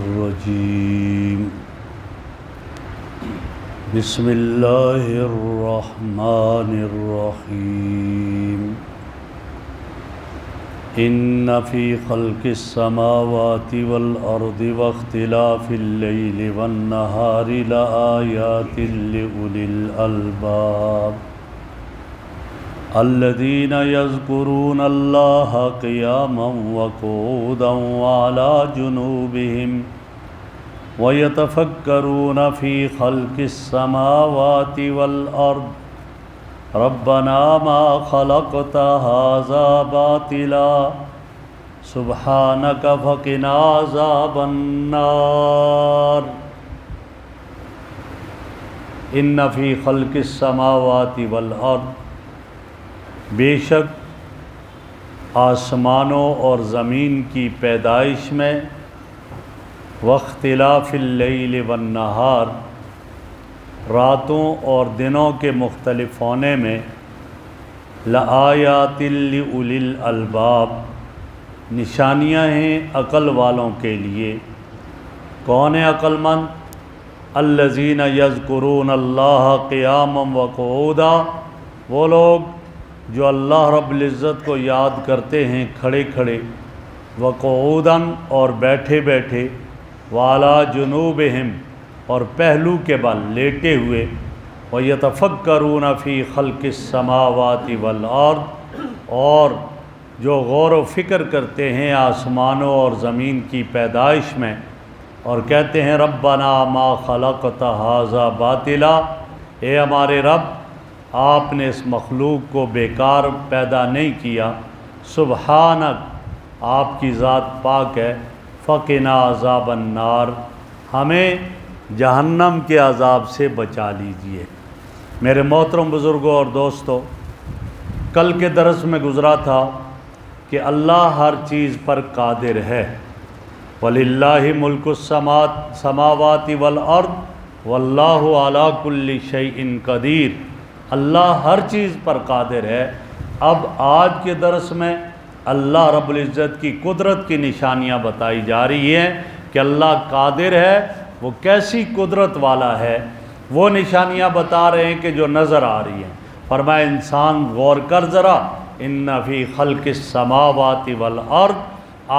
الرجيم بسم الله الرحمن الرحيم إن في خلق السماوات والأرض واختلاف الليل والنهار لآيات لأولي الألباب الذين يذكرون الله قياما وقعودا وعلى جنوبهم ويتفكرون في خلق السماوات والأرض ربنا ما خلقت هذا باطلا سبحانك فقنا عذاب النار إن في خلق السماوات والأرض بے شک آسمانوں اور زمین کی پیدائش میں واختلاف اللیل والنہار راتوں اور دنوں کے مختلف ہونے میں لآیات لأولی الالباب نشانیاں ہیں عقل والوں کے لیے۔ کون ہیں عقل مند؟ الذین یذکرون اللہ قیاما وقعودا، وہ لوگ جو اللہ رب العزت کو یاد کرتے ہیں کھڑے کھڑے، وقعوداً اور بیٹھے بیٹھے، وعلی جنوبہم اور پہلو کے بل لیٹے ہوئے، ویتفکرون فی خلق السماوات والارض اور جو غور و فکر کرتے ہیں آسمانوں اور زمین کی پیدائش میں، اور کہتے ہیں ربنا ما خلقت ھذا باطلا، اے ہمارے رب آپ نے اس مخلوق کو بیکار پیدا نہیں کیا، سبحانک آپ کی ذات پاک ہے، فقنا عذاب النار ہمیں جہنم کے عذاب سے بچا لیجئے۔ میرے محترم بزرگوں اور دوستو، کل کے درس میں گزرا تھا کہ اللہ ہر چیز پر قادر ہے، وَلِلَّهِ مُلْكُ السَّمَاوَاتِ وَالْأَرْضِ وَاللَّهُ عَلَى كُلِّ شَيْءٍ قَدِيرٌ، اللہ ہر چیز پر قادر ہے۔ اب آج کے درس میں اللہ رب العزت کی قدرت کی نشانیاں بتائی جا رہی ہیں کہ اللہ قادر ہے، وہ کیسی قدرت والا ہے، وہ نشانیاں بتا رہے ہیں کہ جو نظر آ رہی ہیں۔ فرمایا انسان غور کر ذرا، ان فی خلق السماوات والارض،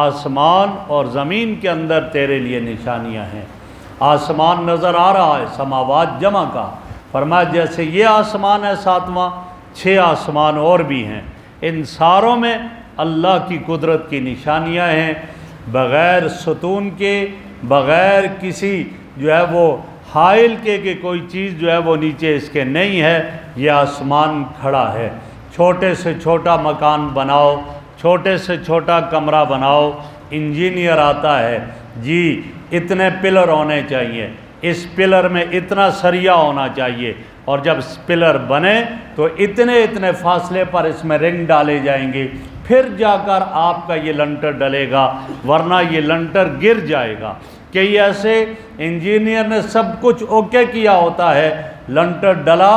آسمان اور زمین کے اندر تیرے لیے نشانیاں ہیں۔ آسمان نظر آ رہا ہے، سماوات جمع کا، فرمایا جیسے یہ آسمان ہے ساتواں، 6 آسمان اور بھی ہیں، ان ساروں میں اللہ کی قدرت کی نشانیاں ہیں، بغیر ستون کے، بغیر کسی جو ہے وہ حائل کے کہ کوئی چیز جو ہے وہ نیچے اس کے نہیں ہے، یہ آسمان کھڑا ہے۔ چھوٹے سے چھوٹا مکان بناؤ، چھوٹے سے چھوٹا کمرہ بناؤ، انجینئر آتا ہے جی اتنے پلر ہونے چاہیے، اس پلر میں اتنا سریا ہونا چاہیے، اور جب پلر بنے تو اتنے فاصلے پر اس میں رنگ ڈالے جائیں گے، پھر جا کر آپ کا یہ لنٹر ڈلے گا، ورنہ یہ لنٹر گر جائے گا۔ کہ یہ ایسے انجینئر نے سب کچھ اوکے کیا ہوتا ہے، لنٹر ڈلا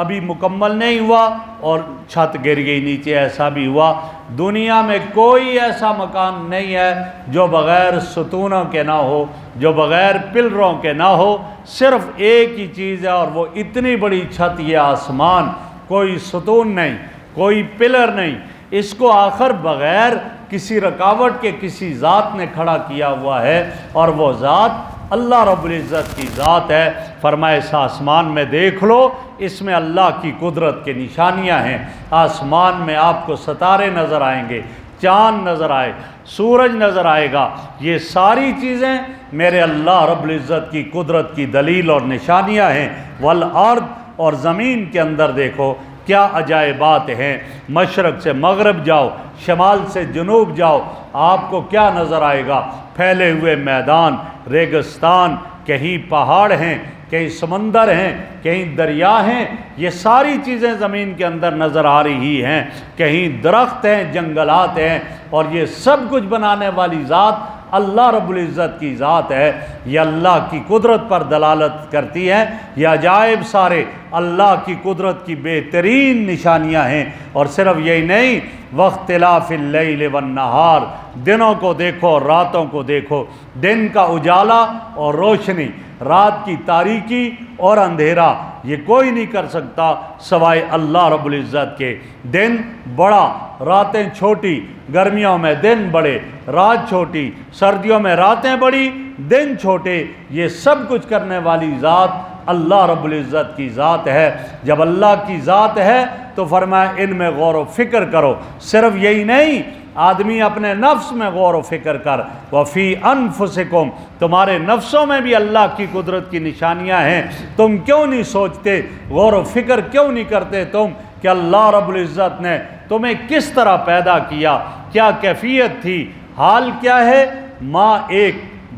ابھی مکمل نہیں ہوا اور چھت گر گئی نیچے، ایسا بھی ہوا۔ دنیا میں کوئی ایسا مکان نہیں ہے جو بغیر ستونوں کے نہ ہو، جو بغیر پلروں کے نہ ہو، صرف ایک ہی چیز ہے اور وہ اتنی بڑی چھت، یہ آسمان، کوئی ستون نہیں، کوئی پلر نہیں، اس کو آخر بغیر کسی رکاوٹ کے کسی ذات نے کھڑا کیا ہوا ہے، اور وہ ذات اللہ رب العزت کی ذات ہے۔ فرمائے اس آسمان میں دیکھ لو، اس میں اللہ کی قدرت کے نشانیاں ہیں۔ آسمان میں آپ کو ستارے نظر آئیں گے، چاند نظر آئے، سورج نظر آئے گا، یہ ساری چیزیں میرے اللہ رب العزت کی قدرت کی دلیل اور نشانیاں ہیں۔ والارض، اور زمین کے اندر دیکھو کیا عجائبات ہیں، مشرق سے مغرب جاؤ، شمال سے جنوب جاؤ، آپ کو کیا نظر آئے گا؟ پھیلے ہوئے میدان، ریگستان، کہیں پہاڑ ہیں، کہیں سمندر ہیں، کہیں دریا ہیں، یہ ساری چیزیں زمین کے اندر نظر آ رہی ہیں، کہیں درخت ہیں، جنگلات ہیں، اور یہ سب کچھ بنانے والی ذات اللہ رب العزت کی ذات ہے، یہ اللہ کی قدرت پر دلالت کرتی ہے۔ یہ عجائب سارے اللہ کی قدرت کی بہترین نشانیاں ہیں۔ اور صرف یہی نہیں، واختلاف اللیل والنہار، دنوں کو دیکھو اور راتوں کو دیکھو، دن کا اجالا اور روشنی، رات کی تاریکی اور اندھیرا، یہ کوئی نہیں کر سکتا سوائے اللہ رب العزت کے۔ دن بڑا، راتیں چھوٹی، گرمیوں میں دن بڑے، رات چھوٹی، سردیوں میں راتیں بڑی، دن چھوٹے، یہ سب کچھ کرنے والی ذات اللہ رب العزت کی ذات ہے۔ جب اللہ کی ذات ہے تو فرمایا ان میں غور و فکر کرو۔ صرف یہی نہیں، آدمی اپنے نفس میں غور و فکر کر، وفی انفسکم، تمہارے نفسوں میں بھی اللہ کی قدرت کی نشانیاں ہیں۔ تم کیوں نہیں سوچتے، غور و فکر کیوں نہیں کرتے تم کہ اللہ رب العزت نے تمہیں کس طرح پیدا کیا، کیا کیفیت تھی، حال کیا ہے؟ ماں ایک،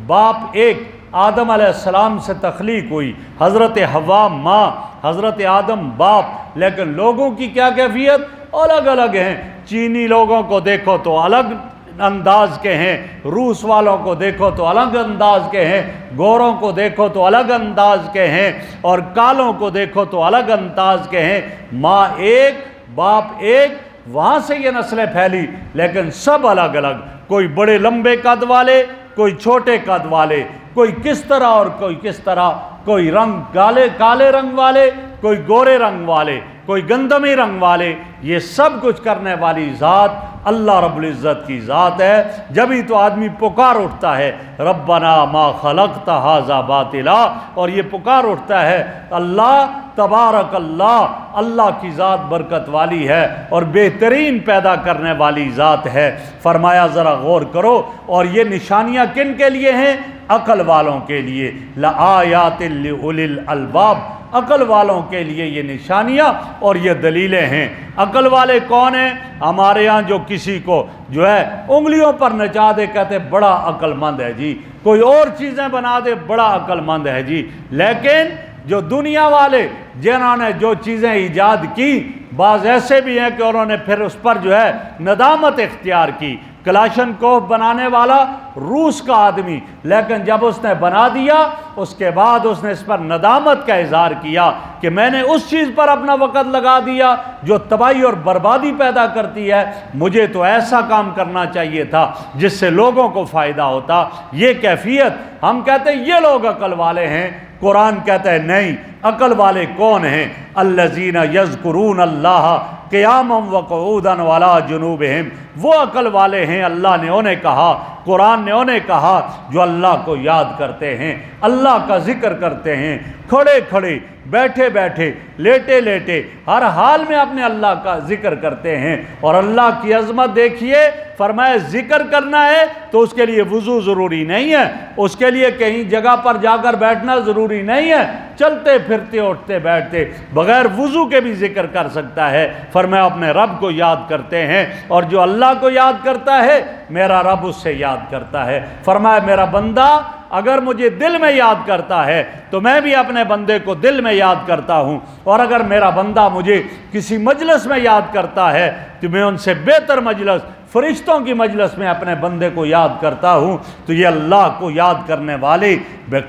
باپ ایک، آدم علیہ السلام سے تخلیق ہوئی، حضرت حوا ماں، حضرت آدم باپ، لیکن لوگوں کی کیا کیفیت؟ الگ الگ ہیں۔ چینی لوگوں کو دیکھو تو الگ انداز کے ہیں، روس والوں کو دیکھو تو الگ انداز کے ہیں، گوروں کو دیکھو تو الگ انداز کے ہیں، اور کالوں کو دیکھو تو الگ انداز کے ہیں۔ ماں ایک، باپ ایک، وہاں سے یہ نسلیں پھیلی، لیکن سب الگ الگ، کوئی بڑے لمبے قد والے، کوئی چھوٹے قد والے، کوئی کس طرح اور کوئی کس طرح، کوئی رنگ کالے رنگ والے، کوئی گورے رنگ والے، کوئی گندمی رنگ والے۔ یہ سب کچھ کرنے والی ذات اللہ رب العزت کی ذات ہے۔ جبھی تو آدمی پکار اٹھتا ہے ربنا ما خلقت ھذا باطلا، اور یہ پکار اٹھتا ہے اللہ تبارک اللہ، اللہ کی ذات برکت والی ہے اور بہترین پیدا کرنے والی ذات ہے۔ فرمایا ذرا غور کرو، اور یہ نشانیاں کن کے لیے ہیں؟ عقل والوں کے لیے، لآیات لأولی الالباب، عقل والوں کے لیے یہ نشانیاں اور یہ دلیلیں ہیں۔ عقل والے کون ہیں؟ ہمارے ہاں جو کسی کو جو ہے انگلیوں پر نچا دے کہتے بڑا عقل مند ہے جی، کوئی اور چیزیں بنا دے بڑا عقل مند ہے جی۔ لیکن جو دنیا والے جنہوں نے جو چیزیں ایجاد کی، بعض ایسے بھی ہیں کہ انہوں نے پھر اس پر جو ہے ندامت اختیار کی۔ کلاشن کوف بنانے والا روس کا آدمی، لیکن جب اس نے بنا دیا اس کے بعد اس نے اس پر ندامت کا اظہار کیا کہ میں نے اس چیز پر اپنا وقت لگا دیا جو تباہی اور بربادی پیدا کرتی ہے، مجھے تو ایسا کام کرنا چاہیے تھا جس سے لوگوں کو فائدہ ہوتا۔ یہ کیفیت ہم کہتے ہیں یہ لوگ عقل والے ہیں، قرآن کہتا ہے نہیں۔ عقل والے کون ہیں؟ الذین یذکرون اللہ قیاما وقعودا وعلی جنوبہم، وہ عقل والے ہیں، اللہ نے انہیں کہا، قرآن نے انہیں کہا جو اللہ کو یاد کرتے ہیں، اللہ کا ذکر کرتے ہیں، کھڑے کھڑے، بیٹھے بیٹھے، لیٹے لیٹے، ہر حال میں اپنے اللہ کا ذکر کرتے ہیں۔ اور اللہ کی عظمت دیکھیے، فرمایا ذکر کرنا ہے تو اس کے لیے وضو ضروری نہیں ہے، اس کے لیے کہیں جگہ پر جا کر بیٹھنا ضروری نہیں ہے، چلتے پھرتے اٹھتے بیٹھتے بغیر وضو کے بھی ذکر کر سکتا ہے۔ فرمایا اپنے رب کو یاد کرتے ہیں، اور جو اللہ کو یاد کرتا ہے میرا رب اس سے یاد کرتا ہے۔ فرمایا میرا بندہ اگر مجھے دل میں یاد کرتا ہے تو میں بھی اپنے بندے کو دل میں یاد کرتا ہوں، اور اگر میرا بندہ مجھے کسی مجلس میں یاد کرتا ہے تو میں ان سے بہتر مجلس فرشتوں کی مجلس میں اپنے بندے کو یاد کرتا ہوں۔ تو یہ اللہ کو یاد کرنے والے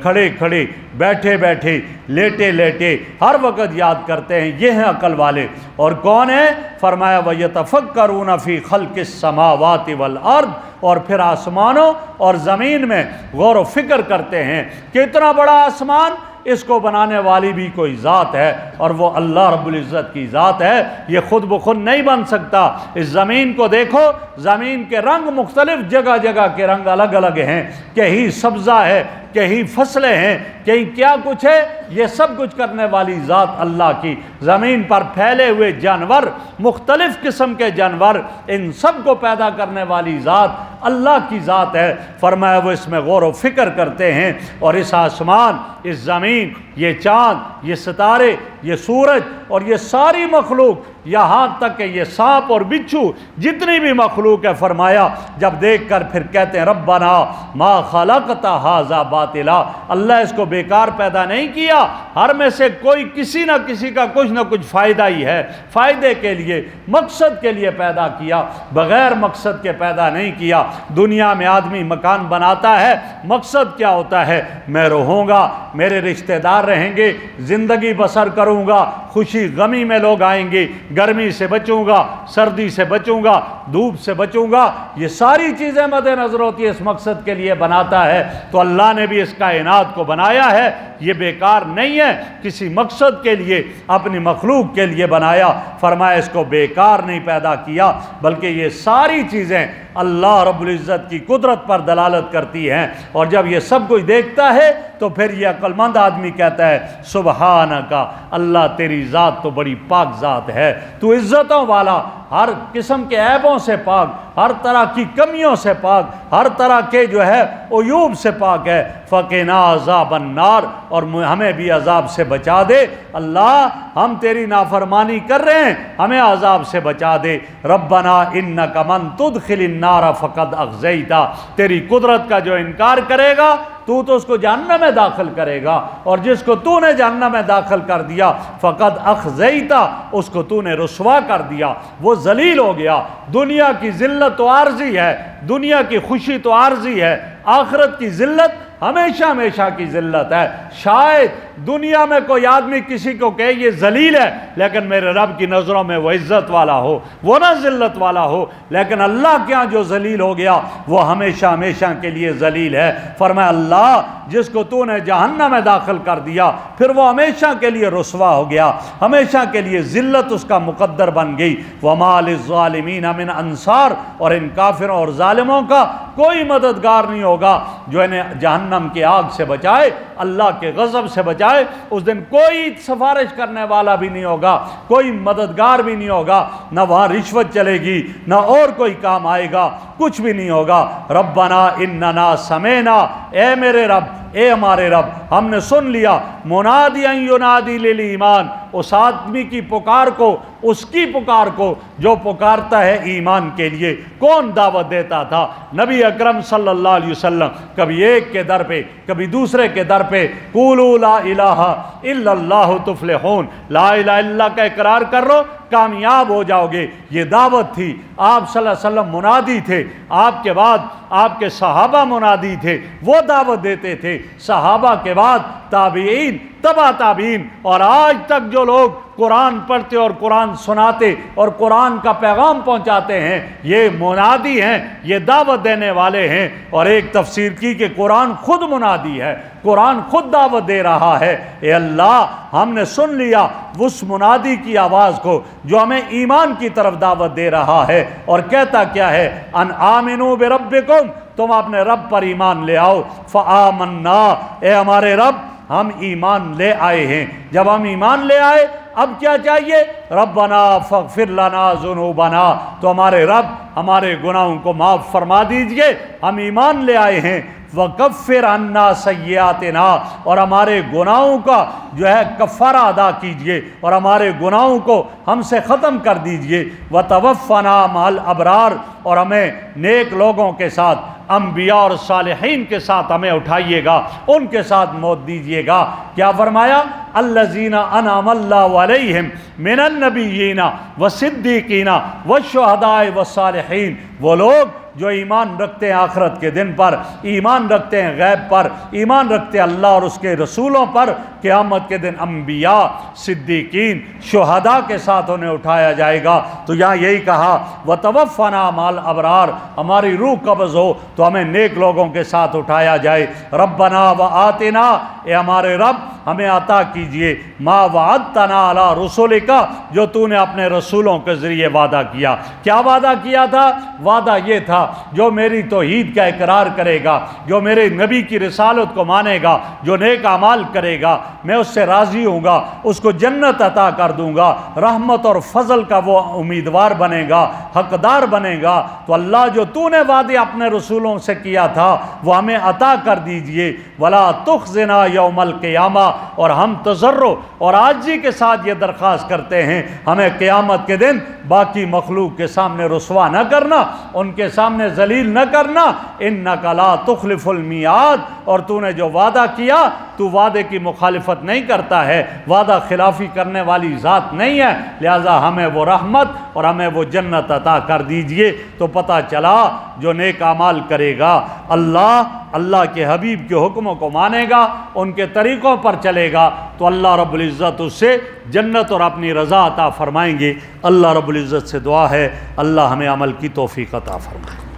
کھڑے کھڑے، بیٹھے بیٹھے، لیٹے لیٹے، ہر وقت یاد کرتے ہیں، یہ ہیں عقل والے۔ اور کون ہیں؟ فرمایا وَيَتَفَكَّرُونَ فِي خَلْقِ السَّمَاوَاتِ وَالْأَرْضِ، اور پھر آسمانوں اور زمین میں غور و فکر کرتے ہیں کہ اتنا بڑا آسمان، اس کو بنانے والی بھی کوئی ذات ہے، اور وہ اللہ رب العزت کی ذات ہے، یہ خود بخود نہیں بن سکتا۔ اس زمین کو دیکھو، زمین کے رنگ مختلف، جگہ جگہ کے رنگ الگ الگ ہیں، کہیں سبزہ ہے، کہیں فصلیں ہیں، کہیں کیا کچھ ہے، یہ سب کچھ کرنے والی ذات اللہ کی۔ زمین پر پھیلے ہوئے جانور، مختلف قسم کے جانور، ان سب کو پیدا کرنے والی ذات اللہ کی ذات ہے۔ فرمایا وہ اس میں غور و فکر کرتے ہیں، اور اس آسمان، اس زمین، یہ چاند، یہ ستارے، یہ سورج اور یہ ساری مخلوق، یہاں تک کہ یہ سانپ اور بچھو جتنی بھی مخلوق ہے، فرمایا جب دیکھ کر پھر کہتے ہیں ربنا ما خلقت ھذا باطلا، اللہ اس کو بیکار پیدا نہیں کیا، ہر میں سے کوئی کسی نہ کسی کا کچھ نہ کچھ فائدہ ہی ہے، فائدے کے لیے مقصد کے لیے پیدا کیا، بغیر مقصد کے پیدا نہیں کیا۔ دنیا میں آدمی مکان بناتا ہے، مقصد کیا ہوتا ہے؟ میں رہوں گا، میرے رشتہ دار رہیں گے، زندگی بسر کروں گا، خوشی غمی میں لوگ آئیں گے، گرمی سے بچوں گا، سردی سے بچوں گا، دھوپ سے بچوں گا، یہ ساری چیزیں مد نظر ہوتی ہے، اس مقصد کے لیے بناتا ہے۔ تو اللہ نے بھی اس کائنات کو بنایا ہے، یہ بیکار نہیں ہے، کسی مقصد کے لیے، اپنی مخلوق کے لیے بنایا۔ فرمایا اس کو بیکار نہیں پیدا کیا، بلکہ یہ ساری چیزیں اللہ رب العزت کی قدرت پر دلالت کرتی ہیں۔ اور جب یہ سب کچھ دیکھتا ہے تو پھر یہ عقل مند آدمی کہتا ہے سبحانک، اللہ تیری ذات تو بڑی پاک ذات ہے، تو عزتوں والا، ہر قسم کے عیبوں سے پاک، ہر طرح کی کمیوں سے پاک، ہر طرح کے جو ہے عیوب سے پاک ہے۔ فقنا عذاب النار، اور ہمیں بھی عذاب سے بچا دے اللہ، ہم تیری نافرمانی کر رہے ہیں، ہمیں عذاب سے بچا دے۔ ربنا انک من تدخل النار فقد اخزیتہ، تیری قدرت کا جو انکار کرے گا تو اس کو جہنم میں داخل کرے گا، اور جس کو تو نے جہنم میں داخل کر دیا فقد اخزیتہ، اس کو تو نے رسوا کر دیا، وہ ذلیل ہو گیا۔ دنیا کی ذلت تو عارضی ہے، دنیا کی خوشی تو عارضی ہے، آخرت کی ذلت ہمیشہ ہمیشہ کی ذلت ہے۔ شاید دنیا میں کوئی آدمی کسی کو کہے یہ ذلیل ہے، لیکن میرے رب کی نظروں میں وہ عزت والا ہو، وہ نہ ذلت والا ہو، لیکن اللہ کے ہاں جو ذلیل ہو گیا وہ ہمیشہ ہمیشہ کے لیے ذلیل ہے۔ فرمایا اللہ جس کو تو نے جہنم میں داخل کر دیا پھر وہ ہمیشہ کے لیے رسوا ہو گیا، ہمیشہ کے لیے ذلت اس کا مقدر بن گئی۔ وما للظالمین من انصار، اور ان کافروں اور ظالموں کا کوئی مددگار نہیں ہوگا جو انہیں جہنم کی آگ سے بچائے، اللہ کے غضب سے بچائے۔ اس دن کوئی سفارش کرنے والا بھی نہیں ہوگا، کوئی مددگار بھی نہیں ہوگا، نہ وہاں رشوت چلے گی، نہ اور کوئی کام آئے گا، کچھ بھی نہیں ہوگا۔ ربنا اننا سمعنا، اے میرے رب، اے ہمارے رب، ہم نے سن لیا منادیا ینادی للایمان، اس آدمی کی پکار کو، اس کی پکار کو جو پکارتا ہے ایمان کے لیے۔ کون دعوت دیتا تھا؟ نبی اکرم صلی اللہ علیہ وسلم، کبھی ایک کے در پہ کبھی دوسرے کے در پہ، قولوا لا الہ الا اللہ تفلحون، لا الہ الا اللہ کا اقرار کر لو کامیاب ہو جاؤ گے، یہ دعوت تھی۔ آپ صلی اللہ علیہ وسلم منادی تھے، آپ کے بعد آپ کے صحابہ منادی تھے، وہ دعوت دیتے تھے، صحابہ کے بعد تابعین، تبع تابعین، اور آج تک جو لوگ قرآن پڑھتے اور قرآن سناتے اور قرآن کا پیغام پہنچاتے ہیں، یہ منادی ہیں، یہ دعوت دینے والے ہیں۔ اور ایک تفسیر کی کہ قرآن خود منادی ہے، قرآن خود دعوت دے رہا ہے۔ اے اللہ ہم نے سن لیا اس منادی کی آواز کو جو ہمیں ایمان کی طرف دعوت دے رہا ہے، اور کہتا کیا ہے؟ ان آمنوا بربکم، تم اپنے رب پر ایمان لے آؤ۔ فآمنا، اے ہمارے رب ہم ایمان لے آئے ہیں۔ جب ہم ایمان لے آئے اب کیا چاہیے؟ ربنا فاغفر لنا ذنوبنا، تو ہمارے رب ہمارے گناہوں کو معاف فرما دیجئے، ہم ایمان لے آئے ہیں۔ وَكَفِّرْ عَنَّا سَيِّئَاتِنَا، اور ہمارے گناہوں کا جو ہے کفارہ ادا کیجئے، اور ہمارے گناہوں کو ہم سے ختم کر دیجئے۔ وَتَوَفَّنَا مَعَ الْأَبْرَارِ، اور ہمیں نیک لوگوں کے ساتھ، انبیاء اور صالحین کے ساتھ ہمیں اٹھائیے گا، ان کے ساتھ موت دیجئے گا۔ کیا فرمایا؟ الذین انعم اللہ علیہم من النبیین والصدیقین والشہداء والصالحین، وہ لوگ جو ایمان رکھتے ہیں آخرت کے دن پر، ایمان رکھتے ہیں غیب پر، ایمان رکھتے ہیں اللہ اور اس کے رسولوں پر، قیامت کے دن انبیاء، صدیقین، شہداء کے ساتھ انہیں اٹھایا جائے گا۔ تو یہاں یہی کہا وَتَوَفَّنَا مَعَ الْأَبْرَارِ، ہماری روح قبض ہو تو ہمیں نیک لوگوں کے ساتھ اٹھایا جائے۔ ربنا وآتنا، اے ہمارے رب ہمیں عطا کیجئے ما وعدتنا علی رسولک، جو تو نے اپنے رسولوں کے ذریعے وعدہ کیا۔ کیا وعدہ کیا تھا؟ وعدہ یہ تھا جو میری توحید کا اقرار کرے گا، جو میرے نبی کی رسالت کو مانے گا، جو نیک اعمال کرے گا، میں اس سے راضی ہوں گا، اس کو جنت عطا کر دوں گا، رحمت اور فضل کا وہ امیدوار بنے گا، حقدار بنے گا۔ تو اللہ جو تو نے وعدے اپنے رسولوں سے کیا تھا وہ ہمیں عطا کر دیجئے، ولا تخزنا یوم القیامہ، اور ہم تضرع اور عاجزی کے ساتھ یہ درخواست کرتے ہیں ہمیں قیامت کے دن باقی مخلوق کے سامنے رسوا نہ کرنا، ان کے سامنے ذلیل نہ کرنا۔ انک لا تخلف المیعاد، اور تو نے جو وعدہ کیا تو وعدے کی مخالفت نہیں کرتا ہے، وعدہ خلافی کرنے والی ذات نہیں ہے، لہذا ہمیں وہ رحمت اور ہمیں وہ جنت عطا کر دیجئے۔ تو پتہ چلا جو نیک اعمال کرے گا، اللہ کے حبیب کے حکموں کو مانے گا، ان کے طریقوں پر چلے گا، تو اللہ رب العزت اس سے جنت اور اپنی رضا عطا فرمائیں گے۔ اللہ رب العزت سے دعا ہے اللہ ہمیں عمل کی توفیق عطا فرمائے۔